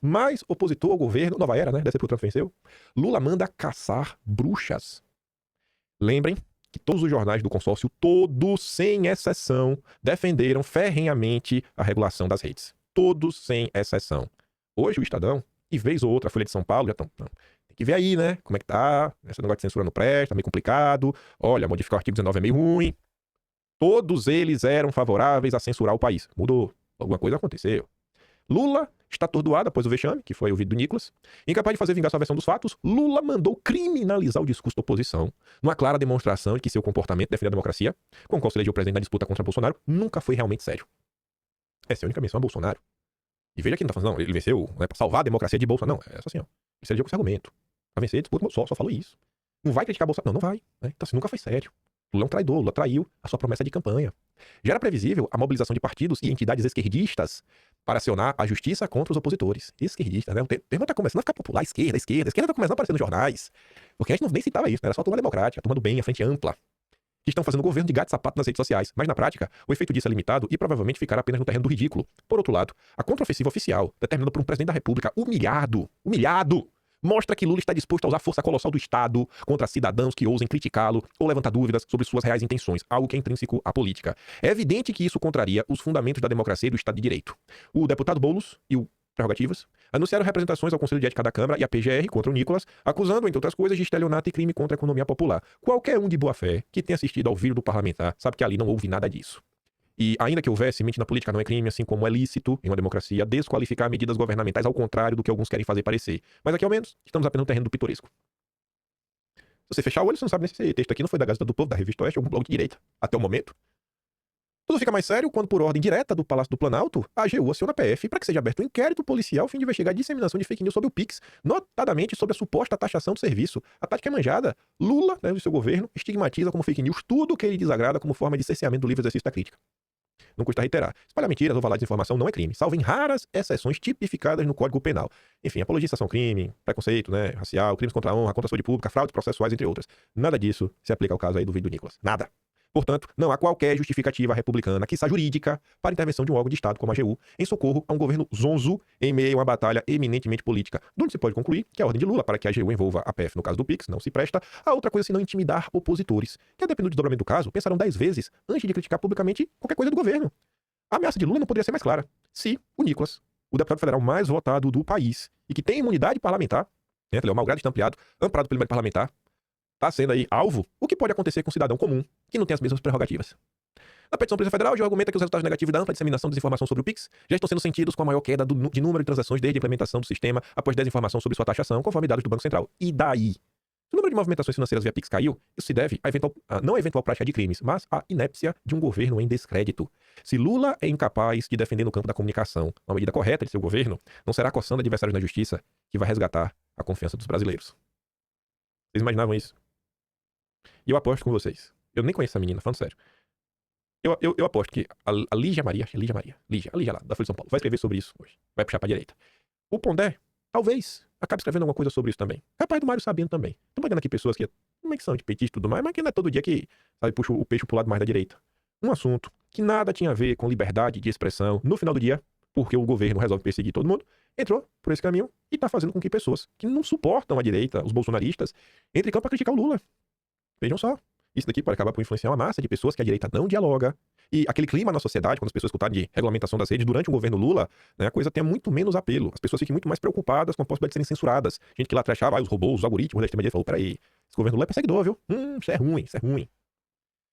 mais opositor ao governo, nova era, né? Dessa que o Trump venceu. Lula manda caçar bruxas. Lembrem que todos os jornais do consórcio, todos, sem exceção, defenderam ferrenhamente a regulação das redes. Todos, sem exceção. Hoje o Estadão, e vez ou outra a Folha de São Paulo, já estão... Tem que ver aí, né? Como é que tá? Esse negócio de censura não presta, tá meio complicado. Olha, modificar o artigo 19 é meio ruim. Todos eles eram favoráveis a censurar o país. Mudou. Alguma coisa aconteceu. Lula está atordoado após o vexame, que foi o vídeo do Nicolas. Incapaz de fazer vingar sua versão dos fatos, Lula mandou criminalizar o discurso da oposição, numa clara demonstração de que seu comportamento defende a democracia, com o qual se elegeu presidente na disputa contra Bolsonaro, nunca foi realmente sério. Essa é a única menção a Bolsonaro. E veja que não tá falando, não, ele venceu, não é pra salvar a democracia de Bolsonaro, não, é só assim, ó. Ele se elegeu com esse argumento. Pra vencer, disputa só falou isso. Não vai criticar Bolsonaro, não vai. Né? Então assim, nunca foi sério. Lula é um traidor, Lula traiu a sua promessa de campanha. Já era previsível a mobilização de partidos e entidades esquerdistas para acionar a justiça contra os opositores. Esquerdistas, né? O termo tá começando a ficar popular. Esquerda tá começando a aparecer nos jornais. Porque a gente nem citava isso, né? Era só a turma democrática, a turma do bem, a frente ampla, que estão fazendo governo de gato e sapato nas redes sociais. Mas na prática, o efeito disso é limitado e provavelmente ficará apenas no terreno do ridículo. Por outro lado, a contraofensiva oficial, determinada por um presidente da República humilhado, mostra que Lula está disposto a usar a força colossal do Estado contra cidadãos que ousem criticá-lo ou levantar dúvidas sobre suas reais intenções, algo que é intrínseco à política. É evidente que isso contraria os fundamentos da democracia e do Estado de Direito. O deputado Boulos e o Prerrogativas anunciaram representações ao Conselho de Ética da Câmara e à PGR contra o Nicolas, acusando, entre outras coisas, de estelionato e crime contra a economia popular. Qualquer um de boa fé que tenha assistido ao vídeo do parlamentar sabe que ali não houve nada disso. E ainda que houvesse, mentir na política não é crime, assim como é lícito, em uma democracia, desqualificar medidas governamentais ao contrário do que alguns querem fazer parecer. Mas aqui, ao menos, estamos apenas no terreno do pitoresco. Se você fechar o olho, você não sabe nem se esse texto aqui não foi da Gazeta do Povo, da Revista Oeste, ou algum blog de direita, até o momento. Tudo fica mais sério quando, por ordem direta do Palácio do Planalto, a AGU aciona a PF para que seja aberto um inquérito policial a fim de investigar a disseminação de fake news sobre o Pix, notadamente sobre a suposta taxação do serviço. A tática é manjada. Lula, né, e seu governo, estigmatiza como fake news tudo o que ele desagrada como forma de cerceamento do livre exercício da crítica. Não custa reiterar. Espalhar mentiras ou falar desinformação não é crime, salvo em raras exceções tipificadas no Código Penal. Enfim, apologia a crime, preconceito, né, racial, crimes contra a honra, contra a saúde pública, fraudes processuais, entre outras. Nada disso se aplica ao caso aí do vídeo do Nicolas. Nada. Portanto, não há qualquer justificativa republicana, quiçá jurídica, para a intervenção de um órgão de Estado como a AGU em socorro a um governo zonzo em meio a uma batalha eminentemente política, de onde se pode concluir que a ordem de Lula para que a AGU envolva a PF no caso do Pix não se presta a outra coisa senão intimidar opositores, que, a depender do desdobramento do caso, pensarão 10 vezes antes de criticar publicamente qualquer coisa do governo. A ameaça de Lula não poderia ser mais clara se o Nicolas, o deputado federal mais votado do país e que tem imunidade parlamentar, né, ele é o malgrado está ampliado, amparado pelo imunidade parlamentar, está sendo aí alvo, o que pode acontecer com um cidadão comum que não tem as mesmas prerrogativas. Na petição da Polícia Federal, já argumenta que os resultados negativos da ampla disseminação de desinformação sobre o Pix já estão sendo sentidos com a maior queda de número de transações desde a implementação do sistema após desinformação sobre sua taxação, conforme dados do Banco Central. E daí? Se o número de movimentações financeiras via Pix caiu, isso se deve não a eventual prática de crimes, mas à inépcia de um governo em descrédito. Se Lula é incapaz de defender no campo da comunicação uma medida correta de seu governo, não será coçando adversários na justiça que vai resgatar a confiança dos brasileiros. Vocês imaginavam isso? E eu aposto com vocês. Eu nem conheço essa menina, falando sério. Eu aposto que a Lígia Maria, acho que é Lígia lá, da Folha de São Paulo, vai escrever sobre isso hoje. Vai puxar pra direita. O Pondé, talvez, acabe escrevendo alguma coisa sobre isso também. Rapaz do Mário Sabino também. Tô pegando aqui pessoas que como é que são de petista e tudo mais, mas que não é todo dia que, sabe, puxa o peixe pro lado mais da direita. Um assunto que nada tinha a ver com liberdade de expressão no final do dia, porque o governo resolve perseguir todo mundo, entrou por esse caminho e tá fazendo com que pessoas que não suportam a direita, os bolsonaristas, entrem em campo pra criticar o Lula. Vejam só. Isso daqui pode acabar por influenciar uma massa de pessoas que a direita não dialoga. E aquele clima na sociedade, quando as pessoas escutarem de regulamentação das redes durante o governo Lula, né, a coisa tenha muito menos apelo. As pessoas fiquem muito mais preocupadas com a possibilidade de serem censuradas. Gente que lá até achava, os robôs, os algoritmos da extrema-direita falou, peraí, esse governo Lula é perseguidor, viu? Isso é ruim, isso é ruim.